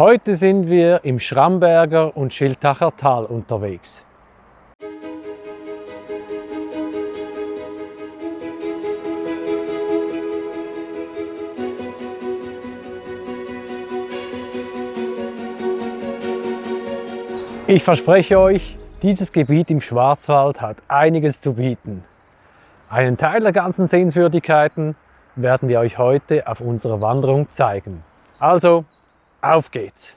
Heute sind wir im Schramberger und Schiltacher Tal unterwegs. Ich verspreche euch, dieses Gebiet im Schwarzwald hat einiges zu bieten. Einen Teil der ganzen Sehenswürdigkeiten werden wir euch heute auf unserer Wanderung zeigen. Also, auf geht's!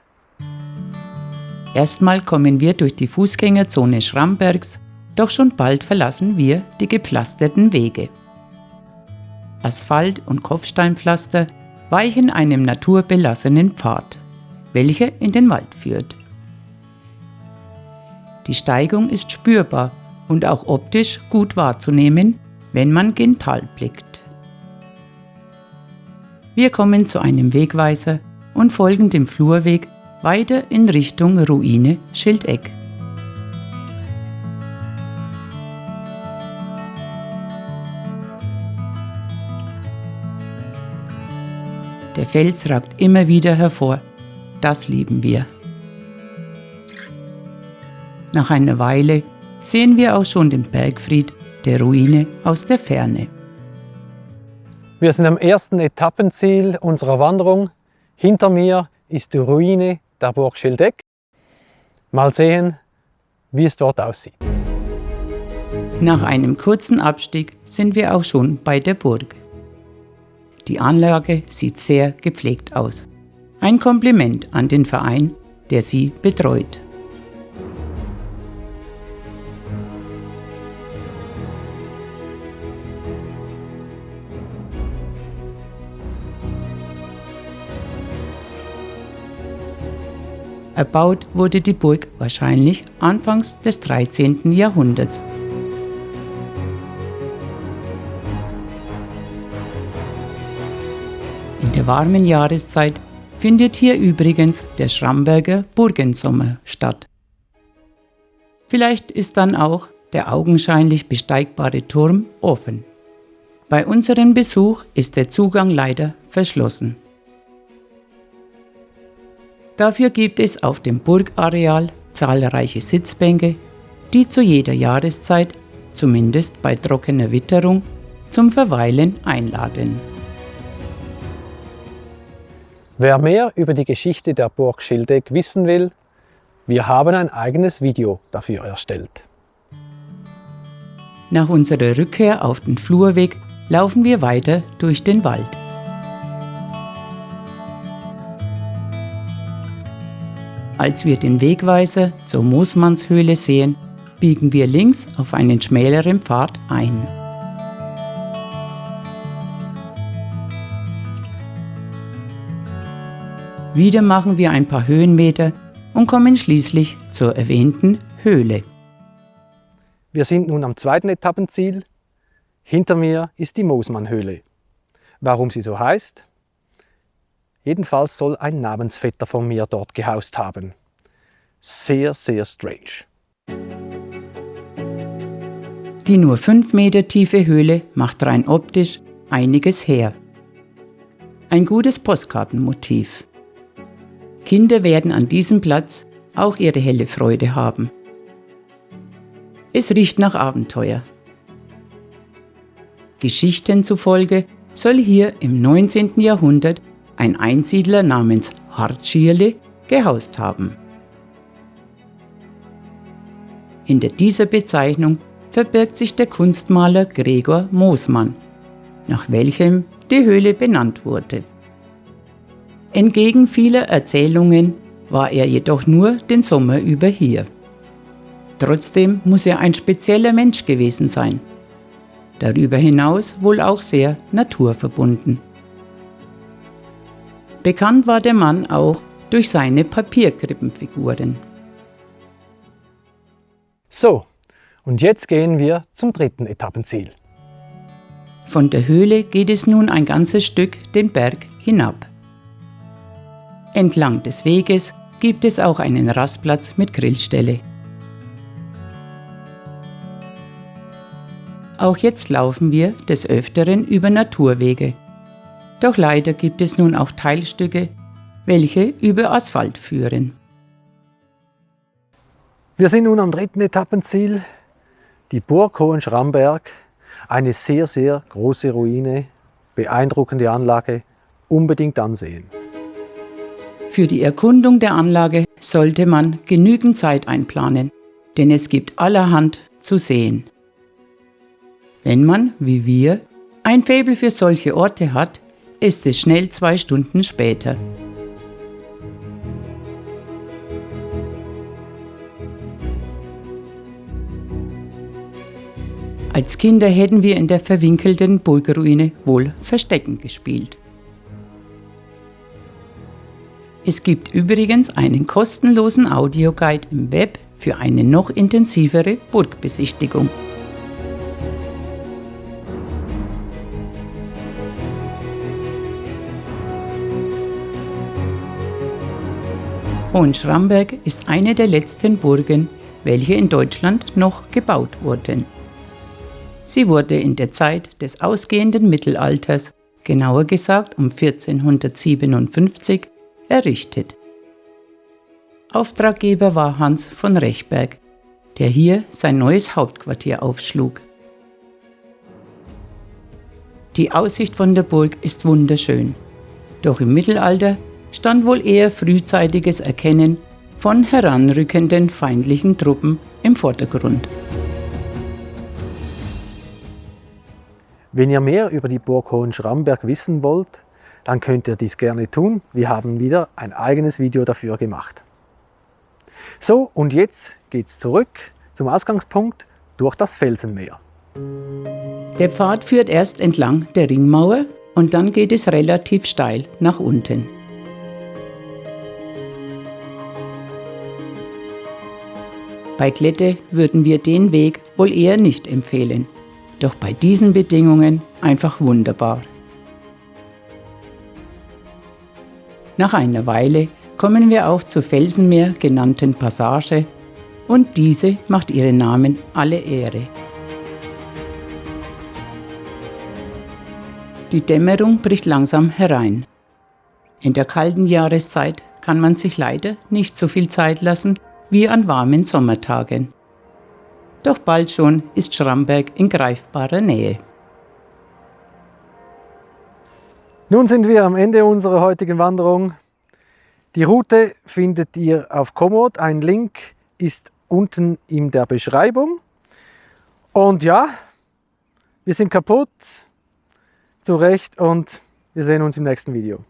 Erstmal kommen wir durch die Fußgängerzone Schrambergs, doch schon bald verlassen wir die gepflasterten Wege. Asphalt und Kopfsteinpflaster weichen einem naturbelassenen Pfad, welcher in den Wald führt. Die Steigung ist spürbar und auch optisch gut wahrzunehmen, wenn man gen Tal blickt. Wir kommen zu einem Wegweiser und folgen dem Flurweg weiter in Richtung Ruine Schildeck. Der Fels ragt immer wieder hervor, das lieben wir. Nach einer Weile sehen wir auch schon den Bergfried der Ruine aus der Ferne. Wir sind am ersten Etappenziel unserer Wanderung. Hinter mir ist die Ruine der Burg Schildeck. Mal sehen, wie es dort aussieht. Nach einem kurzen Abstieg sind wir auch schon bei der Burg. Die Anlage sieht sehr gepflegt aus. Ein Kompliment an den Verein, der sie betreut. Erbaut wurde die Burg wahrscheinlich anfangs des 13. Jahrhunderts. In der warmen Jahreszeit findet hier übrigens der Schramberger Burgensommer statt. Vielleicht ist dann auch der augenscheinlich besteigbare Turm offen. Bei unserem Besuch ist der Zugang leider verschlossen. Dafür gibt es auf dem Burgareal zahlreiche Sitzbänke, die zu jeder Jahreszeit, zumindest bei trockener Witterung, zum Verweilen einladen. Wer mehr über die Geschichte der Burg Schildeck wissen will, wir haben ein eigenes Video dafür erstellt. Nach unserer Rückkehr auf den Flurweg laufen wir weiter durch den Wald. Als wir den Wegweiser zur Moosmannshöhle sehen, biegen wir links auf einen schmäleren Pfad ein. Wieder machen wir ein paar Höhenmeter und kommen schließlich zur erwähnten Höhle. Wir sind nun am zweiten Etappenziel. Hinter mir ist die Moosmannhöhle. Warum sie so heißt? Jedenfalls soll ein Namensvetter von mir dort gehaust haben. Sehr, sehr strange. Die nur 5 Meter tiefe Höhle macht rein optisch einiges her. Ein gutes Postkartenmotiv. Kinder werden an diesem Platz auch ihre helle Freude haben. Es riecht nach Abenteuer. Geschichten zufolge soll hier im 19. Jahrhundert ein Einsiedler namens Hartschierle gehaust haben. Hinter dieser Bezeichnung verbirgt sich der Kunstmaler Gregor Moosmann, nach welchem die Höhle benannt wurde. Entgegen vieler Erzählungen war er jedoch nur den Sommer über hier. Trotzdem muss er ein spezieller Mensch gewesen sein. Darüber hinaus wohl auch sehr naturverbunden. Bekannt war der Mann auch durch seine Papierkrippenfiguren. So, und jetzt gehen wir zum dritten Etappenziel. Von der Höhle geht es nun ein ganzes Stück den Berg hinab. Entlang des Weges gibt es auch einen Rastplatz mit Grillstelle. Auch jetzt laufen wir des Öfteren über Naturwege. Doch leider gibt es nun auch Teilstücke, welche über Asphalt führen. Wir sind nun am dritten Etappenziel, die Burg Hohenschramberg, eine sehr, sehr große Ruine, beeindruckende Anlage, unbedingt ansehen. Für die Erkundung der Anlage sollte man genügend Zeit einplanen, denn es gibt allerhand zu sehen. Wenn man, wie wir, ein Faible für solche Orte hat, ist es schnell 2 Stunden später. Als Kinder hätten wir in der verwinkelten Burgruine wohl Verstecken gespielt. Es gibt übrigens einen kostenlosen Audioguide im Web für eine noch intensivere Burgbesichtigung. Hohenschramberg ist eine der letzten Burgen, welche in Deutschland noch gebaut wurden. Sie wurde in der Zeit des ausgehenden Mittelalters, genauer gesagt um 1457, errichtet. Auftraggeber war Hans von Rechberg, der hier sein neues Hauptquartier aufschlug. Die Aussicht von der Burg ist wunderschön, doch im Mittelalter stand wohl eher frühzeitiges Erkennen von heranrückenden feindlichen Truppen im Vordergrund. Wenn ihr mehr über die Burg Hohenschramberg wissen wollt, dann könnt ihr dies gerne tun. Wir haben wieder ein eigenes Video dafür gemacht. So, und jetzt geht's zurück zum Ausgangspunkt durch das Felsenmeer. Der Pfad führt erst entlang der Ringmauer und dann geht es relativ steil nach unten. Bei Glätte würden wir den Weg wohl eher nicht empfehlen. Doch bei diesen Bedingungen einfach wunderbar. Nach einer Weile kommen wir auch zur Felsenmeer genannten Passage und diese macht ihren Namen alle Ehre. Die Dämmerung bricht langsam herein. In der kalten Jahreszeit kann man sich leider nicht so viel Zeit lassen wie an warmen Sommertagen. Doch bald schon ist Schramberg in greifbarer Nähe. Nun sind wir am Ende unserer heutigen Wanderung. Die Route findet ihr auf Komoot. Ein Link ist unten in der Beschreibung. Und ja, wir sind kaputt, zu Recht, und wir sehen uns im nächsten Video.